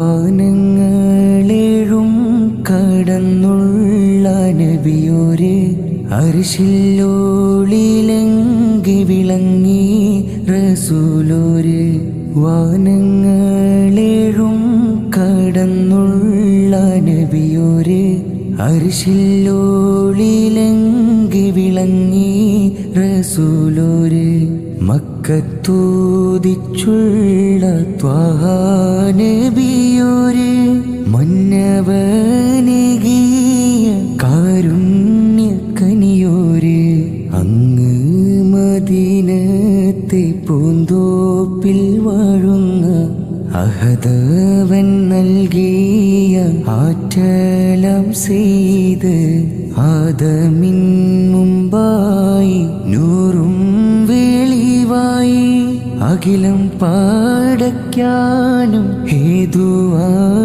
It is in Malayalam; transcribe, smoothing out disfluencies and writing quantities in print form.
വാനങ്ങളേഴും കടന്നുള്ള നബിയോര് അർശിലോളിലെങ്കി വിളങ്ങി റസൂലോര്. വാനങ്ങളേഴും കടന്നുള്ള നബിയോര് അർശിലോളിലെങ്കി വിളങ്ങി റസൂലോര്. മക്കത്തൂതിച്ചുള്ള ത്വാഹ നബിയോര് മന്നവനേകിയ കാരുണ്യക്കനിയോര്. അങ്ങ് മദീനത്തെ പൂന്തോപ്പിൽ വാഴുന്ന അഹദവൻ നൽകിയ ആറ്റലം ചെയ്ത് ആദമിൻ മുമ്പായി നൂറും വെളിവായി അഖിലം പാടയ്ക്കാനും ഹേതുവായി